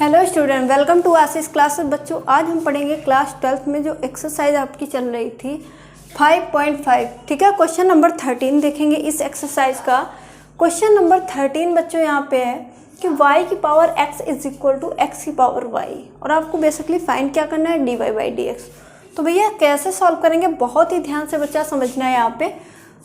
Hello student, welcome to Ashish classes. बच्चों, आज हम पढ़ेंगे क्लास 12th में जो एक्सरसाइज आपकी चल रही थी 5.5। ठीक है, क्वेश्चन नंबर 13 देखेंगे इस एक्सरसाइज का। क्वेश्चन नंबर 13 बच्चों यहाँ पे है कि y की power x is equal to x की पावर y, और आपको बेसिकली फाइंड क्या करना है, dy बाई डी एक्स। तो भैया कैसे सॉल्व करेंगे, बहुत ही ध्यान से बच्चा समझना है यहाँ पे।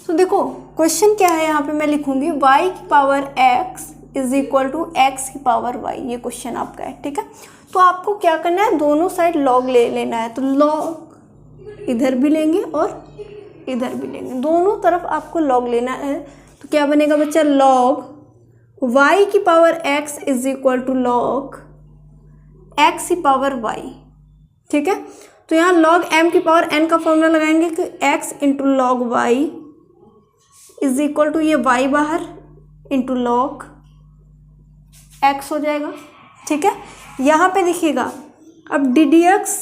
तो देखो क्वेश्चन क्या है, यहाँ पे मैं लिखूंगी y की power x is equal to x की पावर y, ये क्वेश्चन आपका है। ठीक है, तो आपको क्या करना है, दोनों साइड log ले लेना है। तो log इधर भी लेंगे और इधर भी लेंगे, दोनों तरफ आपको log लेना है। तो क्या बनेगा बच्चा, log y की power x is equal to log x की पावर y। ठीक है, तो यहाँ log m की पावर n का फॉर्मूला लगाएंगे कि x into log y is equal to ये y बाहर इंटू log x हो जाएगा। ठीक है, यहाँ पे देखिएगा अब डी डी एक्स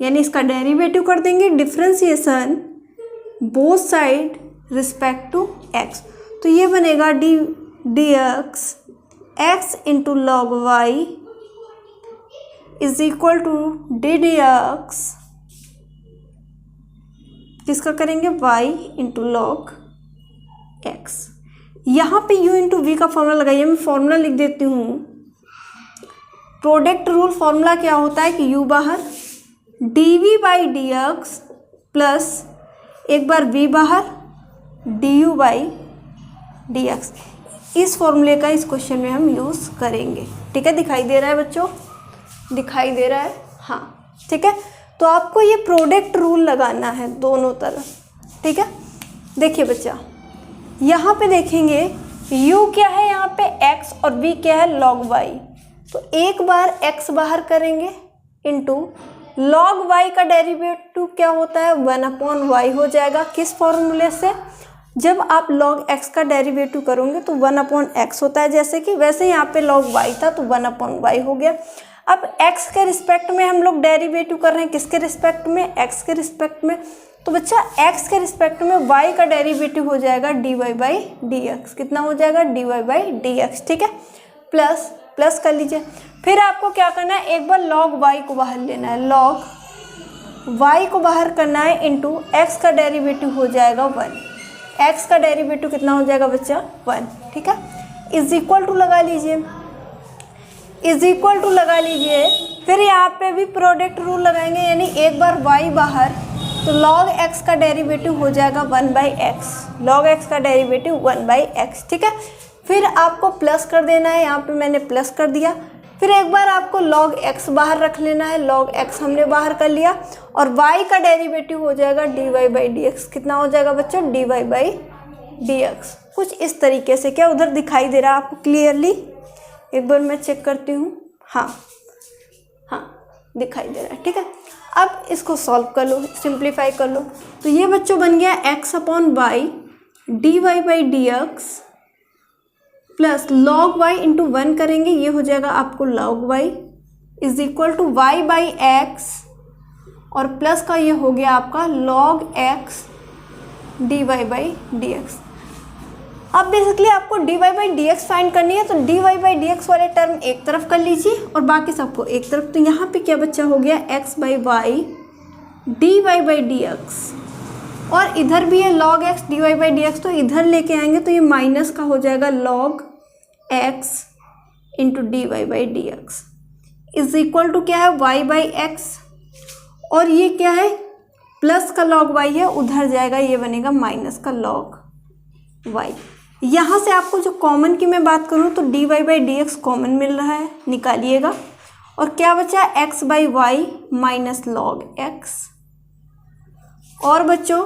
यानी इसका डेरिवेटिव कर देंगे, differentiation both side respect to x। तो ये बनेगा d x x into log y is equal to d d x किसका करेंगे, y इंटू लॉग एक्स। यहाँ पे u इंटू वी का फॉर्मूला लगाइए, मैं फॉर्मूला लिख देती हूँ। प्रोडक्ट रूल फॉर्मूला क्या होता है कि u बाहर dv by D x plus एक बार v बाहर du बाई डी एक्स। इस फॉर्मूले का इस क्वेश्चन में हम यूज़ करेंगे। ठीक है, दिखाई दे रहा है बच्चों, दिखाई दे रहा है, हाँ। ठीक है, तो आपको ये प्रोडक्ट रूल लगाना है दोनों तरफ। ठीक है, देखिए बच्चा यहाँ पे देखेंगे u क्या है, यहाँ पे x और v क्या है, log y। तो एक बार x बाहर करेंगे इंटू log y का डेरिवेटिव क्या होता है, 1/y हो जाएगा। किस फॉर्मूले से, जब आप log x का डेरिवेटिव करोगे तो 1/x होता है, जैसे कि वैसे यहाँ पे log y था तो 1/y हो गया। अब x के रिस्पेक्ट में हम लोग डेरिवेटिव कर रहे हैं, किसके रिस्पेक्ट में, x के रिस्पेक्ट में। तो बच्चा x के रिस्पेक्ट में y का डेरिवेटिव हो जाएगा dy बाई डी एक्स। कितना हो जाएगा, dy बाई डी एक्स। ठीक है, प्लस प्लस कर लीजिए। फिर आपको क्या करना है, एक बार log y को बाहर लेना है, log y को बाहर करना है इंटू x का डेरिवेटिव हो जाएगा 1। x का डेरिवेटिव कितना हो जाएगा बच्चा, 1। ठीक है, इज इक्वल टू लगा लीजिए, इज इक्वल टू लगा लीजिए। फिर यहाँ पे भी प्रोडक्ट रूल लगाएंगे, यानी एक बार y बाहर तो log x का डेरिवेटिव हो जाएगा 1/x, log x का डेरिवेटिव 1/x। ठीक है, फिर आपको प्लस कर देना है, यहाँ पे मैंने प्लस कर दिया। फिर एक बार आपको log x बाहर रख लेना है, log x हमने बाहर कर लिया, और y का डेरिवेटिव हो जाएगा dy बाई डी एक्स। कितना हो जाएगा बच्चों, dy बाई डी एक्स। कुछ इस तरीके से। क्या उधर दिखाई दे रहा है आपको क्लियरली, एक बार मैं चेक करती हूँ, हाँ हाँ दिखाई दे रहा है। ठीक है, अब इसको सॉल्व कर लो, सिंप्लीफाई कर लो। तो ये बच्चों बन गया x/y dy by D x plus log y into 1 करेंगे, ये हो जाएगा आपको log y is equal to y by x, और प्लस का ये हो गया आपका log x dy by D x. अब बेसिकली आपको dy by D x find करनी है, तो dy बाई डी एक्स वाले टर्म एक तरफ कर लीजिए और बाकी सबको एक तरफ। तो यहाँ पे क्या बच्चा हो गया, x by y dy by D x, और इधर भी है log x dy by D x, तो इधर लेके आएंगे तो ये माइनस का हो जाएगा log x into dy by D x is equal to क्या है, y बाई एक्स, और ये क्या है, प्लस का log y है, उधर जाएगा, ये बनेगा माइनस का log y। यहाँ से आपको जो कॉमन की मैं बात करूँ तो dy by D X common मिल रहा है, निकालिएगा। और क्या बचा, x by Y minus log x। और बच्चों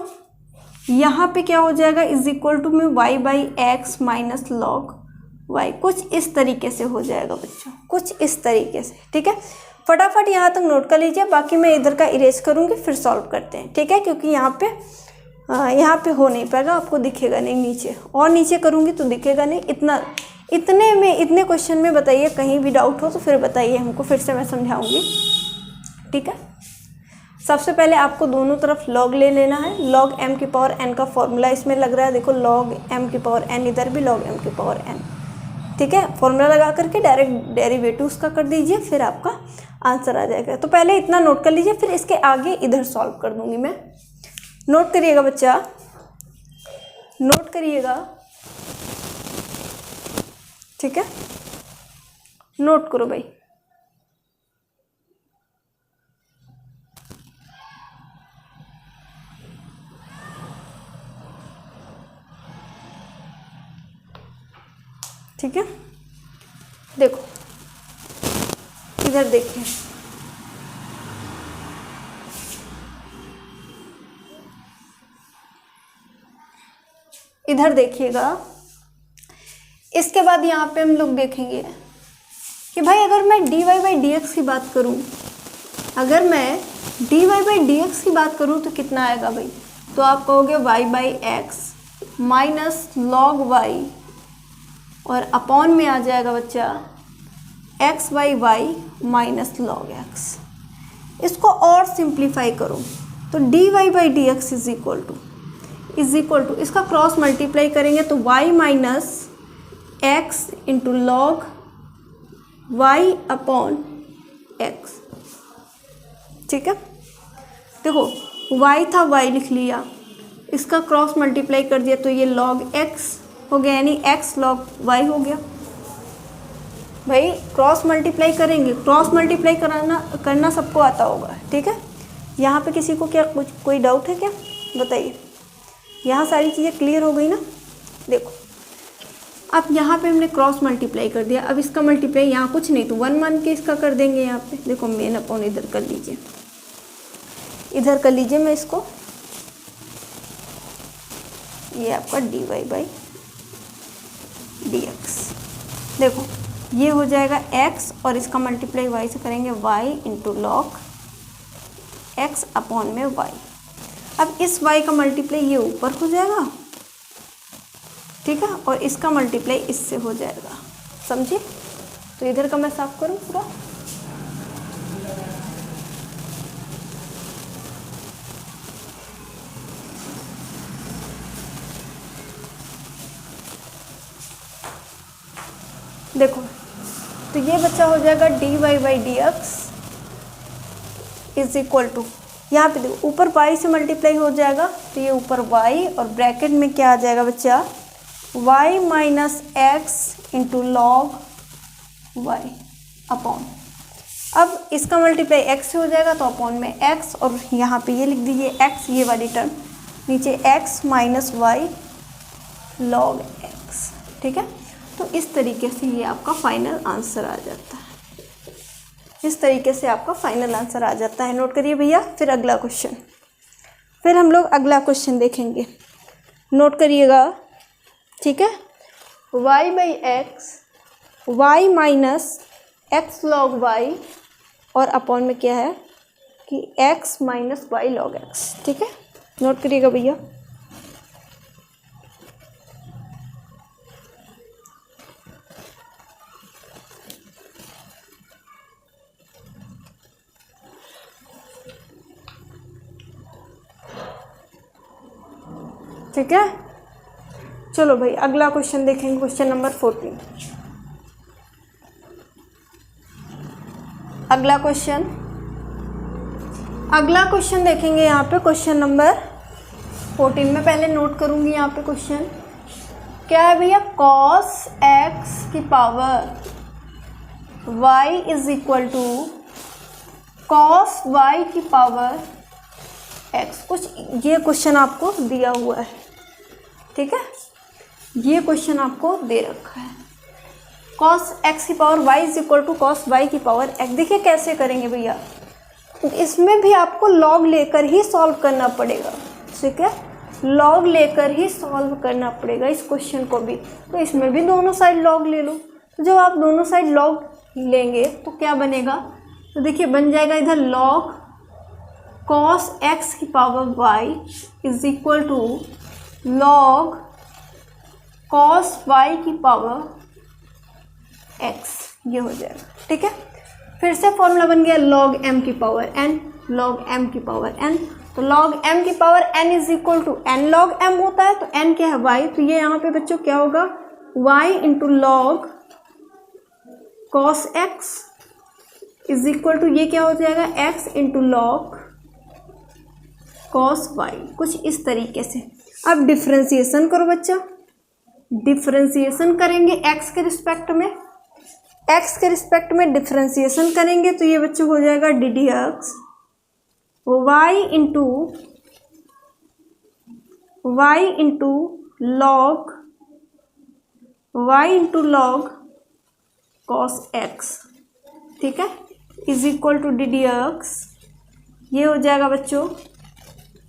यहाँ पे क्या हो जाएगा, इज इक्वल टू में y by x minus log y। कुछ इस तरीके से हो जाएगा बच्चों, कुछ इस तरीके से। ठीक है, फटाफट यहाँ तक नोट कर लीजिए, बाकी मैं इधर का इरेज करूँगी फिर सॉल्व करते हैं। ठीक है, क्योंकि यहाँ पे हो नहीं पाएगा, आपको दिखेगा नहीं नीचे, और नीचे करूँगी तो दिखेगा नहीं। इतने क्वेश्चन में बताइए, कहीं भी डाउट हो तो फिर बताइए हमको, फिर से मैं समझाऊंगी। ठीक है, सबसे पहले आपको दोनों तरफ log ले लेना है। log m की पावर n का फॉर्मूला इसमें लग रहा है, देखो log m की पावर n, इधर भी log m की पावर n। ठीक है, फॉर्मूला लगा करके डायरेक्ट डेरिवेटिव उसका कर दीजिए, फिर आपका आंसर आ जाएगा। तो पहले इतना नोट कर लीजिए, फिर इसके आगे इधर सॉल्व कर दूंगी मैं। नोट करिएगा बच्चा, नोट करिएगा, ठीक है, नोट करो भाई। ठीक है, देखो इधर देखिए, इधर देखिएगा। इसके बाद यहाँ पे हम लोग देखेंगे कि भाई अगर मैं dy बाई डी एक्स की बात करूँ, अगर मैं dy बाई डी एक्स की बात करूँ तो कितना आएगा भाई? तो आप कहोगे y by x minus log y, और अपॉन में आ जाएगा बच्चा x by Y minus log x. इसको और सिंप्लीफाई करो तो dy by D x is equal to इसका क्रॉस मल्टीप्लाई करेंगे तो y minus x into log y upon x. ठीक है, देखो y था, y लिख लिया, इसका क्रॉस मल्टीप्लाई कर दिया तो ये लॉग x हो गया, यानी x लॉग y हो गया। भाई क्रॉस मल्टीप्लाई करेंगे, क्रॉस मल्टीप्लाई करना सबको आता होगा। ठीक है, यहाँ पे किसी को क्या कोई डाउट है क्या? बताइए, यहाँ सारी चीज़ें क्लियर हो गई ना? देखो अब यहाँ पे हमने क्रॉस मल्टीप्लाई कर दिया, अब इसका मल्टीप्लाई यहाँ कुछ नहीं तो 1 मान के इसका कर देंगे। यहाँ पे देखो मेन अपॉन इधर कर लीजिए, इधर कर लीजिए, मैं इसको, ये आपका dy बाई डी एक्स। देखो ये हो जाएगा x और इसका मल्टीप्लाई y से करेंगे y into log x upon में y। अब इस y का मल्टीप्लाई ये ऊपर हो जाएगा, ठीक है, और इसका मल्टीप्लाई इससे हो जाएगा, समझे? तो इधर का मैं साफ करूँ पूरा। देखो तो ये बच्चा हो जाएगा dy by D x is equal to, यहाँ पे देखो ऊपर y से मल्टीप्लाई हो जाएगा तो ये ऊपर y और ब्रैकेट में क्या आ जाएगा बच्चा? y minus x into log y upon, अब इसका मल्टीप्लाई x से हो जाएगा तो अपॉन में x, और यहाँ पे ये लिख दीजिए x, ये वाली टर्म नीचे x minus y log x। ठीक है, तो इस तरीके से ये आपका फाइनल आंसर आ जाता है, इस तरीके से आपका फाइनल आंसर आ जाता है। नोट करिए भैया। फिर अगला क्वेश्चन, फिर हम लोग अगला क्वेश्चन देखेंगे, नोट करिएगा, ठीक है। y by x, y minus x log y, और अपॉन में क्या है कि x minus y log x. ठीक है, नोट करिएगा भैया। ठीक है, चलो भाई अगला क्वेश्चन देखेंगे, क्वेश्चन नंबर 14। अगला क्वेश्चन देखेंगे यहाँ पे, क्वेश्चन नंबर 14 में पहले नोट करूँगी यहाँ पे क्वेश्चन क्या है भैया? cos x की power y is equal to cos y की पावर x। कुछ ये क्वेश्चन आपको दिया हुआ है, ठीक है, ये क्वेश्चन आपको दे रखा है। cos x की power y is equal to cos y की पावर x। देखिए कैसे करेंगे भैया, इसमें भी आपको लॉग लेकर ही सॉल्व करना पड़ेगा, ठीक है, लॉग लेकर ही सॉल्व करना पड़ेगा इस क्वेश्चन को भी। तो इसमें भी दोनों साइड लॉग ले लो, तो जब आप दोनों साइड लॉग लेंगे तो क्या बनेगा? तो देखिए बन जाएगा इधर लॉग cos x की power y is equal to log cos y की पावर x, ये हो जाएगा। ठीक है, फिर से फॉर्मूला बन गया log m की पावर n, log m की पावर n। तो log m की power n is equal to n log m होता है, तो n क्या है y, तो ये यहाँ पे बच्चों क्या होगा y into log cos x is equal to ये क्या हो जाएगा, x into log cos y, कुछ इस तरीके से। अब डिफ्रेंसिएशन करो बच्चा, डिफ्रेंसिएशन करेंगे एक्स के रिस्पेक्ट में, एक्स के रिस्पेक्ट में डिफ्रेंसिएशन करेंगे तो ये बच्चों हो जाएगा d d x y into log cos x, ठीक है, is equal to d d x, ये हो जाएगा बच्चों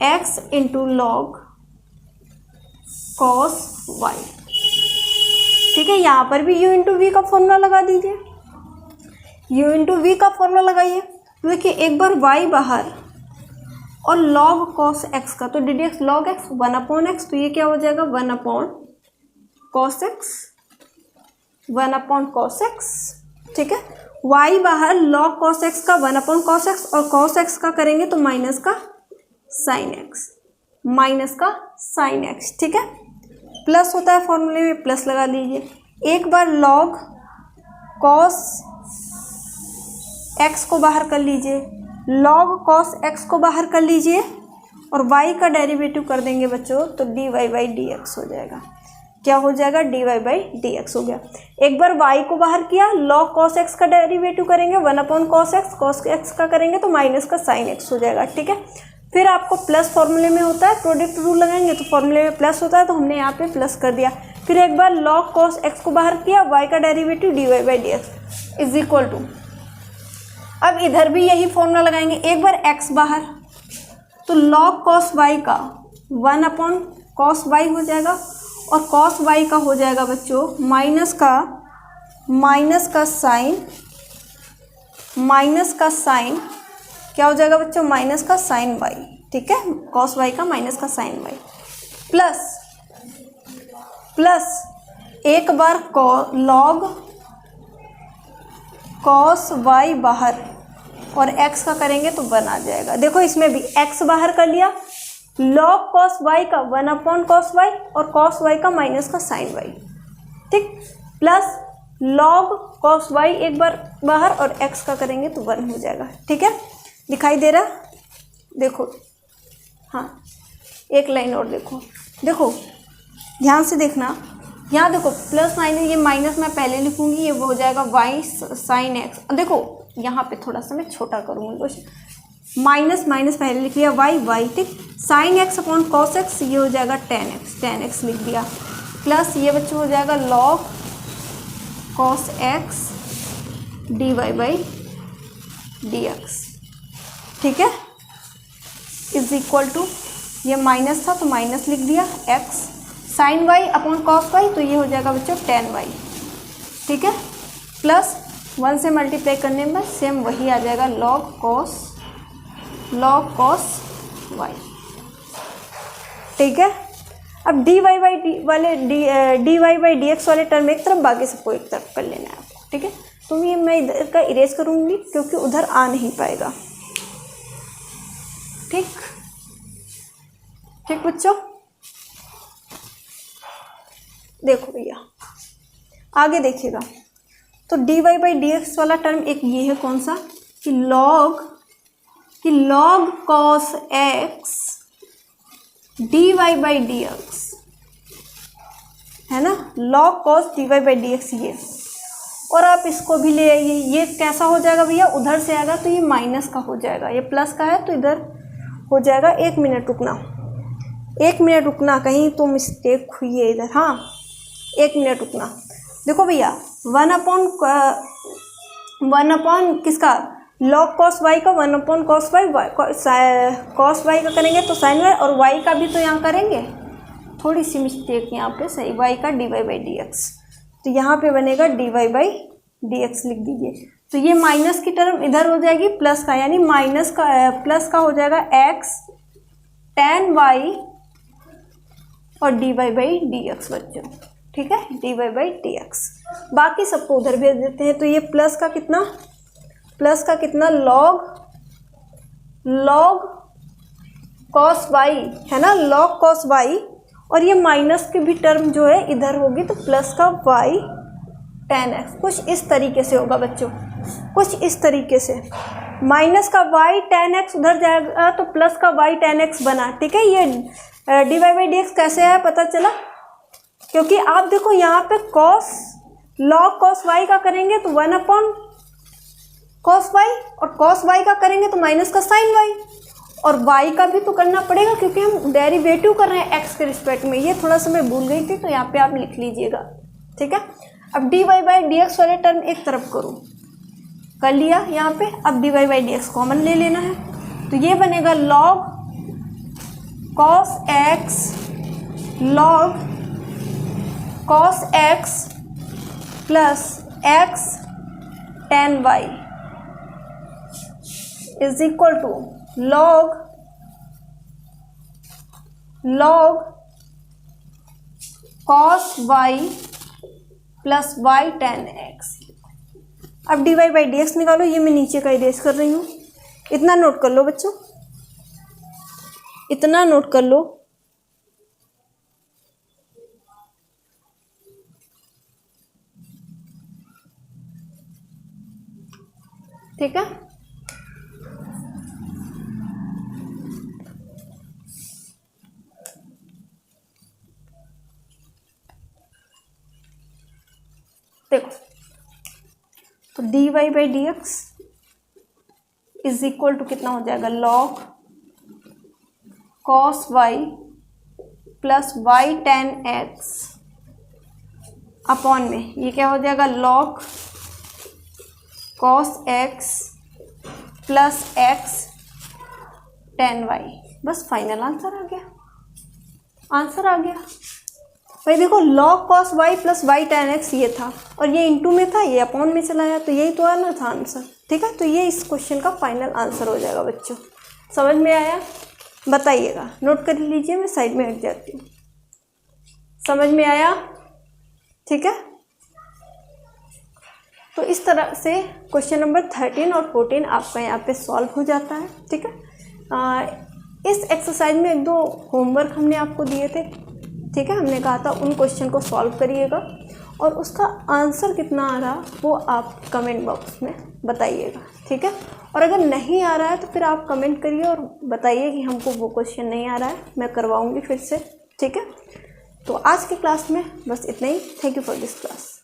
x into log cos y, ठीक है। यहाँ पर भी u इंटू वी का फॉर्मूला लगा दीजिए, u इंटू वी का फॉर्मूला लगाइए। तो देखिए एक बार y बाहर और log cos x का, तो D d x log x 1/x, तो ये क्या हो जाएगा 1/cos x, 1/cos x, ठीक है। y बाहर log cos x का 1/cos x और cos x का करेंगे तो माइनस का sin x, ठीक है। प्लस होता है फॉर्मूले में, प्लस लगा लीजिए। एक बार log cos x को बाहर कर लीजिए, log cos x को बाहर कर लीजिए और y का डेरिवेटिव कर देंगे बच्चों तो dy बाई डी एक्स हो जाएगा। क्या हो जाएगा, dy बाई डी एक्स हो गया। एक बार y को बाहर किया, log cos x का डेरिवेटिव करेंगे 1/cos x, cos x का करेंगे तो माइनस का sin x हो जाएगा, ठीक है। फिर आपको प्लस फॉर्मूले में होता है, प्रोडक्ट रूल लगाएंगे तो फॉर्मूले में प्लस होता है, तो हमने यहाँ पे प्लस कर दिया। फिर एक बार log cos x को बाहर किया, y का derivative dy by D x is equal to, अब इधर भी यही फॉर्मूला लगाएंगे। एक बार x बाहर तो log cos y का 1/cos y हो जाएगा और cos y का हो जाएगा बच्चों माइनस का साइन, क्या हो जाएगा बच्चों, माइनस का साइन y, ठीक है, cos y का माइनस का साइन y, प्लस एक बार log cos y बाहर और x का करेंगे तो 1 आ जाएगा। देखो इसमें भी x बाहर कर लिया, log cos y का 1/cos y और cos y का माइनस का sin y, ठीक, प्लस log cos y एक बार बाहर और x का करेंगे तो 1 हो जाएगा, ठीक है। दिखाई दे रहा, देखो, हाँ एक लाइन और देखो ध्यान से देखना, यहाँ देखो प्लस माइनस, ये माइनस मैं पहले लिखूंगी, ये वो हो जाएगा y sin x। देखो यहाँ पे थोड़ा सा मैं छोटा करूँगी क्वेश्चन, माइनस पहले लिख लिया, y, ठीक, sin x upon cos x, ये हो जाएगा tan x लिख दिया, प्लस ये बच्चों हो जाएगा log cos x dy by D x, ठीक है, इज इक्वल टू, ये माइनस था तो माइनस लिख दिया, x sin y upon cos y, तो ये हो जाएगा बच्चों tan y, ठीक है, प्लस 1 से मल्टीप्लाई करने में सेम वही आ जाएगा log cos y, ठीक है। अब dy बाई डी एक्स वाले टर्म एक तरफ, बाकी सबको एक तरफ कर लेना है आपको, ठीक है। तो ये मैं इधर का इरेज करूँगी क्योंकि उधर आ नहीं पाएगा, ठीक बच्चों। देखो भैया आगे देखिएगा, तो dy बाई डी एक्स वाला टर्म एक ये है, कौन सा, कि log cos x dy by D x है ना, log cos dy by D x ये, और आप इसको भी ले आइए, ये कैसा हो जाएगा भैया, उधर से आएगा तो ये माइनस का हो जाएगा, ये प्लस का है तो इधर हो जाएगा। 1 मिनट रुकना, कहीं तो मिस्टेक हुई है इधर, हाँ 1 मिनट रुकना। देखो भैया 1/1 किसका, log cos y का 1/cos y, cos y का करेंगे तो sin y, और y का भी तो यहाँ करेंगे, थोड़ी सी मिस्टेक यहाँ पे सही, y का dy बाई डी एक्स, तो यहाँ पे बनेगा dy बाई डी एक्स लिख दीजिए। तो ये माइनस की टर्म इधर हो जाएगी प्लस का, यानी प्लस का हो जाएगा x tan y और dy बाई डी एक्स बच्चों, ठीक है, dy बाई डी एक्स। बाकी सबको उधर भेज देते हैं, तो ये प्लस का कितना log cos y है ना, log cos y, और ये माइनस की भी टर्म जो है इधर होगी तो प्लस का y 10x, कुछ इस तरीके से होगा बच्चों, कुछ इस तरीके से। माइनस का y 10x उधर जाएगा तो प्लस का y 10x बना, ठीक है। ये dy बाई dx कैसे है पता चला, क्योंकि आप देखो यहाँ पे cos log cos y का करेंगे तो 1 अपॉन cos y, और cos y का करेंगे तो माइनस का sin y, और y का भी तो करना पड़ेगा क्योंकि हम डेरिवेटिव कर रहे हैं x के रिस्पेक्ट में। ये थोड़ा सा मैं भूल गई थी तो यहाँ पे आप लिख लीजिएगा, ठीक है। अब dy बाई dx वाले टर्म एक तरफ करूँ, कर लिया यहाँ पे। अब dy बाई dx कॉमन ले लेना है, तो ये बनेगा log cos x log cos x plus x tan y is equal to log cos y plus y tan x। अब dy बाई dx निकालो, ये मैं नीचे का इरेज कर रही हूँ। इतना नोट कर लो बच्चों, इतना नोट कर लो, ठीक है। देखो तो dy by dx is equal to कितना हो जाएगा, log cos y plus y tan x upon में ये क्या हो जाएगा, log cos x plus x tan y। बस फाइनल आंसर आ गया, आंसर आ गया भाई। देखो log cos y plus y tan x ये था, और ये इंटू में था, ये अपॉन में चला गया, तो यही तो आना था आंसर, ठीक है। तो ये इस क्वेश्चन का फाइनल आंसर हो जाएगा बच्चों। समझ में आया बताइएगा, नोट कर लीजिए, मैं साइड में हट जाती हूँ। समझ में आया, ठीक है। तो इस तरह से क्वेश्चन नंबर 13 और 14 आपका यहाँ पे सॉल्व हो जाता है, ठीक है। इस एक्सरसाइज में 1-2 होमवर्क हमने आपको दिए थे, ठीक है। हमने कहा था उन क्वेश्चन को सॉल्व करिएगा, और उसका आंसर कितना आ रहा वो आप कमेंट बॉक्स में बताइएगा, ठीक है। और अगर नहीं आ रहा है तो फिर आप कमेंट करिए और बताइए कि हमको वो क्वेश्चन नहीं आ रहा है, मैं करवाऊँगी फिर से, ठीक है। तो आज की क्लास में बस इतना ही। Thank you for this class.